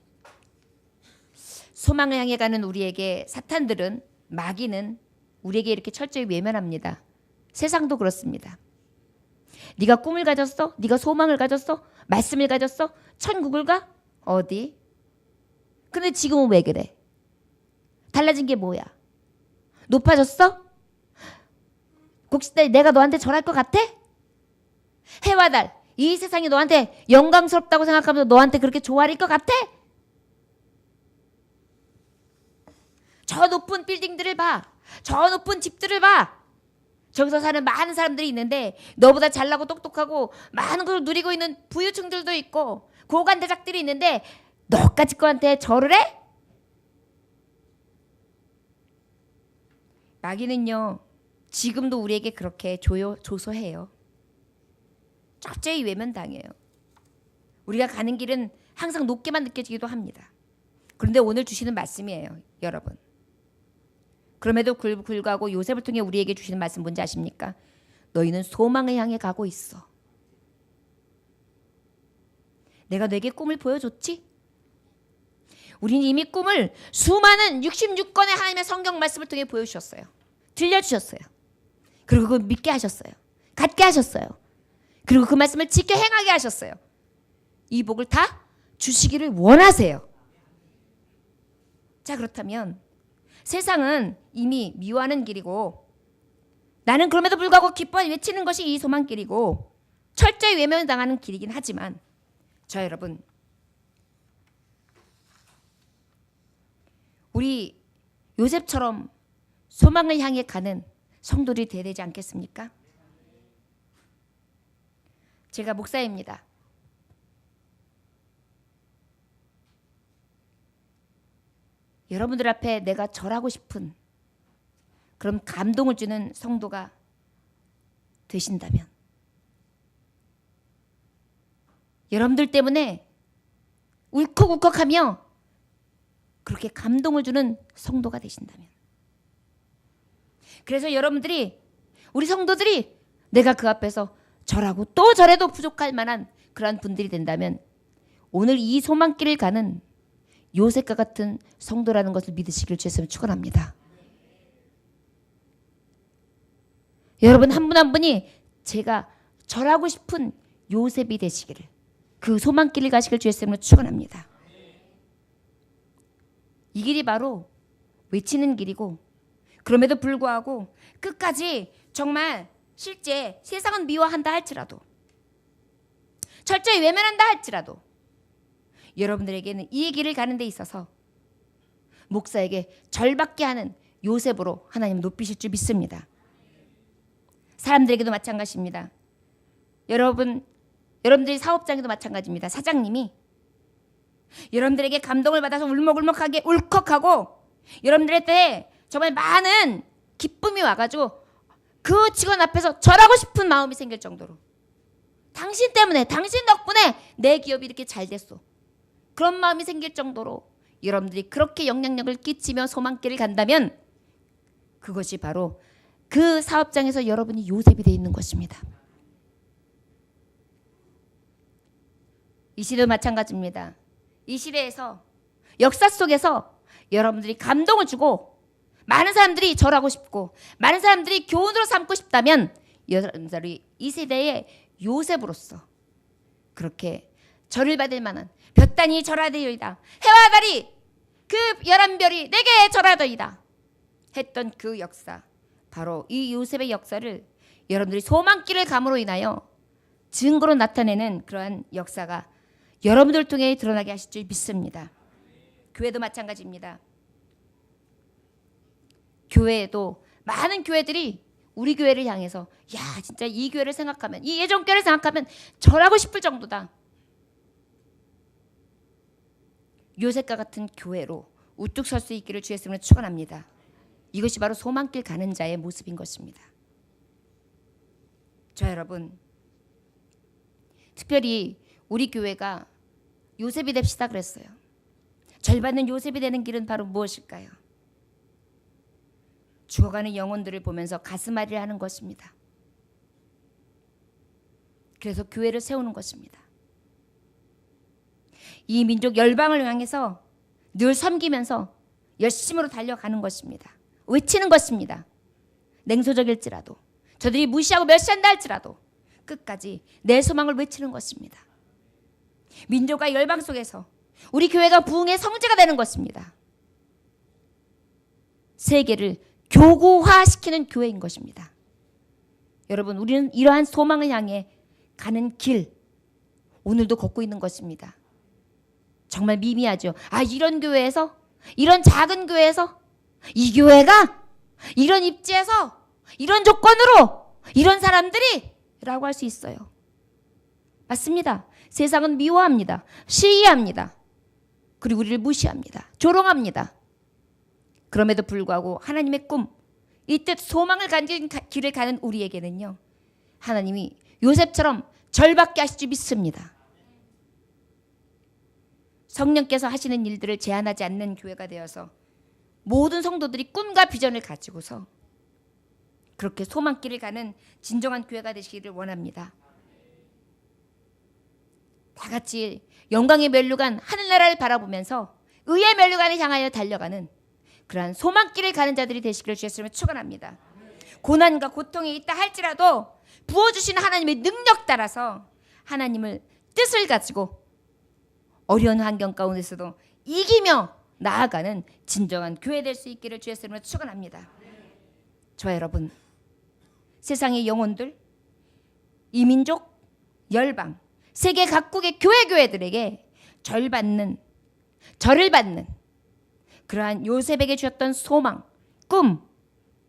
Speaker 1: 소망을 향해 가는 우리에게 사탄들은, 마귀는 우리에게 이렇게 철저히 외면합니다. 세상도 그렇습니다. 네가 꿈을 가졌어? 네가 소망을 가졌어? 말씀을 가졌어? 천국을 가? 어디? 근데 지금은 왜 그래? 달라진 게 뭐야? 높아졌어? 혹시 내가 너한테 절할 것 같아? 해와 달, 이 세상이 너한테 영광스럽다고 생각하면서 너한테 그렇게 좋아할 것 같아? 저 높은 빌딩들을 봐. 저 높은 집들을 봐. 저기서 사는 많은 사람들이 있는데 너보다 잘나고 똑똑하고 많은 걸 누리고 있는 부유층들도 있고 고관대작들이 있는데 너까지 거한테 절을 해? 마귀는요, 지금도 우리에게 그렇게 조소해요. 철저히 외면당해요. 우리가 가는 길은 항상 높게만 느껴지기도 합니다. 그런데 오늘 주시는 말씀이에요, 여러분. 그럼에도 불구하고 요셉을 통해 우리에게 주시는 말씀 뭔지 아십니까? 너희는 소망을 향해 가고 있어. 내가 너에게 꿈을 보여줬지? 우리는 이미 꿈을 수많은 66권의 하나님의 성경 말씀을 통해 보여주셨어요. 들려주셨어요. 그리고 그걸 믿게 하셨어요. 갖게 하셨어요. 그리고 그 말씀을 지켜 행하게 하셨어요. 이 복을 다 주시기를 원하세요. 자, 그렇다면 세상은 이미 미워하는 길이고 나는 그럼에도 불구하고 기뻐 외치는 것이 이 소망길이고 철저히 외면당하는 길이긴 하지만 저 여러분, 우리 요셉처럼 소망을 향해 가는 성도들이 되어야 되지 않겠습니까? 제가 목사입니다. 여러분들 앞에 내가 절하고 싶은 그런 감동을 주는 성도가 되신다면 여러분들 때문에 울컥울컥하며 그렇게 감동을 주는 성도가 되신다면 그래서 여러분들이 우리 성도들이 내가 그 앞에서 절하고 또 절해도 부족할 만한 그런 분들이 된다면 오늘 이 소망길을 가는 요셉과 같은 성도라는 것을 믿으시기를 주였으면 축원합니다. 여러분 한 분 한 분이 제가 절하고 싶은 요셉이 되시기를 그 소망길을 가시기를 주였으면 축원합니다. 이 길이 바로 외치는 길이고 그럼에도 불구하고 끝까지 정말 실제 세상은 미워한다 할지라도 철저히 외면한다 할지라도 여러분들에게는 이 길을 가는 데 있어서 목사에게 절받게 하는 요셉으로 하나님 높이실 줄 믿습니다. 사람들에게도 마찬가지입니다. 여러분들이 사업장에도 마찬가지입니다. 사장님이 여러분들에게 감동을 받아서 울먹울먹하게 울컥하고 여러분들한테 정말 많은 기쁨이 와가지고 그 직원 앞에서 절하고 싶은 마음이 생길 정도로 당신 때문에, 당신 덕분에 내 기업이 이렇게 잘 됐어. 그런 마음이 생길 정도로 여러분들이 그렇게 영향력을 끼치며 소망길을 간다면 그것이 바로 그 사업장에서 여러분이 요셉이 되어 있는 것입니다. 이 시대도 마찬가지입니다. 이 시대에서 역사 속에서 여러분들이 감동을 주고 많은 사람들이 절하고 싶고 많은 사람들이 교훈으로 삼고 싶다면 여러분들이 이 세대의 요셉으로서 그렇게 절을 받을 만한 몇 단이 절하되이다. 해와 달이 그 11별이 내게 절하더이다 했던 그 역사, 바로 이 요셉의 역사를 여러분들이 소망길을 감으로 인하여 증거로 나타내는 그러한 역사가 여러분들 통해 드러나게 하실 줄 믿습니다. 교회도 마찬가지입니다. 교회에도 많은 교회들이 우리 교회를 향해서 야 진짜 이 교회를 생각하면, 이 예전교회를 생각하면 절하고 싶을 정도다. 요셉과 같은 교회로 우뚝 설 수 있기를 주의 이름으로 축원합니다. 이것이 바로 소망길 가는 자의 모습인 것입니다. 저 여러분, 특별히 우리 교회가 요셉이 됩시다 그랬어요. 절받는 요셉이 되는 길은 바로 무엇일까요? 죽어가는 영혼들을 보면서 가슴앓이를 하는 것입니다. 그래서 교회를 세우는 것입니다. 이 민족 열방을 향해서 늘 섬기면서 열심으로 달려가는 것입니다. 외치는 것입니다. 냉소적일지라도, 저들이 무시하고 멸시한다 할지라도 끝까지 내 소망을 외치는 것입니다. 민족과 열방 속에서 우리 교회가 부흥의 성지가 되는 것입니다. 세계를 교구화시키는 교회인 것입니다. 여러분, 우리는 이러한 소망을 향해 가는 길 오늘도 걷고 있는 것입니다. 정말 미미하죠. 아, 이런 교회에서, 이런 작은 교회에서, 이 교회가 이런 입지에서 이런 조건으로 이런 사람들이 라고 할 수 있어요. 맞습니다. 세상은 미워합니다. 시기합니다. 그리고 우리를 무시합니다. 조롱합니다. 그럼에도 불구하고 하나님의 꿈, 이 뜻 소망을 가진 길을 가는 우리에게는요, 하나님이 요셉처럼 절받게 하실 줄 믿습니다. 성령께서 하시는 일들을 제한하지 않는 교회가 되어서 모든 성도들이 꿈과 비전을 가지고서 그렇게 소망길을 가는 진정한 교회가 되시기를 원합니다. 다 같이 영광의 면류관 하늘나라를 바라보면서 의의 면류관을 향하여 달려가는 그러한 소망길을 가는 자들이 되시기를 주였으면 축원합니다. 고난과 고통이 있다 할지라도 부어주시는 하나님의 능력 따라서 하나님을 뜻을 가지고 어려운 환경 가운데서도 이기며 나아가는 진정한 교회 될 수 있기를 주였으면 축원합니다. 저와 여러분, 세상의 영혼들, 이민족, 열방, 세계 각국의 교회들에게 절을 받는 그러한 요셉에게 주셨던 소망,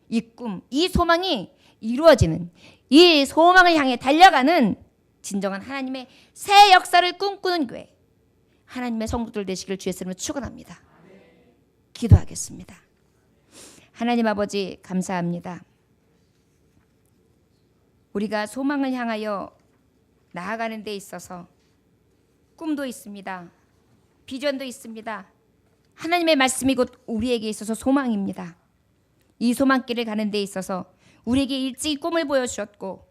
Speaker 1: 이 소망이 이루어지는, 이 소망을 향해 달려가는 진정한 하나님의 새 역사를 꿈꾸는 교회, 하나님의 성도들 되시길 주의 이름으로 축원합니다. 기도하겠습니다. 하나님 아버지, 감사합니다. 우리가 소망을 향하여 나아가는 데 있어서 꿈도 있습니다. 비전도 있습니다. 하나님의 말씀이 곧 우리에게 있어서 소망입니다. 이 소망길을 가는 데 있어서 우리에게 일찍이 꿈을 보여주셨고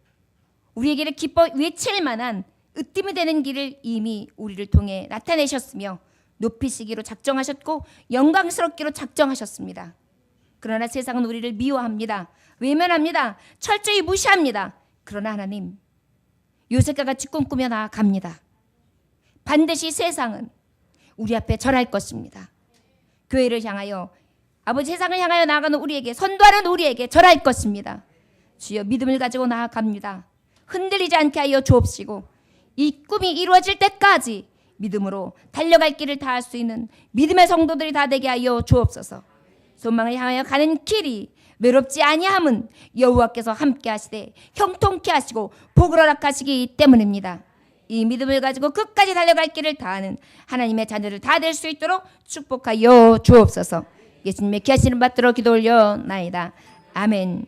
Speaker 1: 우리에게를 기뻐 외칠 만한 으뜸이 되는 길을 이미 우리를 통해 나타내셨으며 높이시기로 작정하셨고 영광스럽기로 작정하셨습니다. 그러나 세상은 우리를 미워합니다. 외면합니다. 철저히 무시합니다. 그러나 하나님, 요셉과 같이 꿈꾸며 나아갑니다. 반드시 세상은 우리 앞에 절할 것입니다. 교회를 향하여, 아버지 세상을 향하여 나아가는 우리에게, 선도하는 우리에게 절할 것입니다. 주여, 믿음을 가지고 나아갑니다. 흔들리지 않게 하여 주옵시고 이 꿈이 이루어질 때까지 믿음으로 달려갈 길을 다할 수 있는 믿음의 성도들이 다 되게 하여 주옵소서. 소망을 향하여 가는 길이 외롭지 아니함은 여호와께서 함께 하시되 형통케 하시고 복을 허락하시기 때문입니다. 이 믿음을 가지고 끝까지 달려갈 길을 다하는 하나님의 자녀들 다 될 수 있도록 축복하여 주옵소서. 예수님의 귀하신 이름 받들어 기도 올려나이다. 아멘.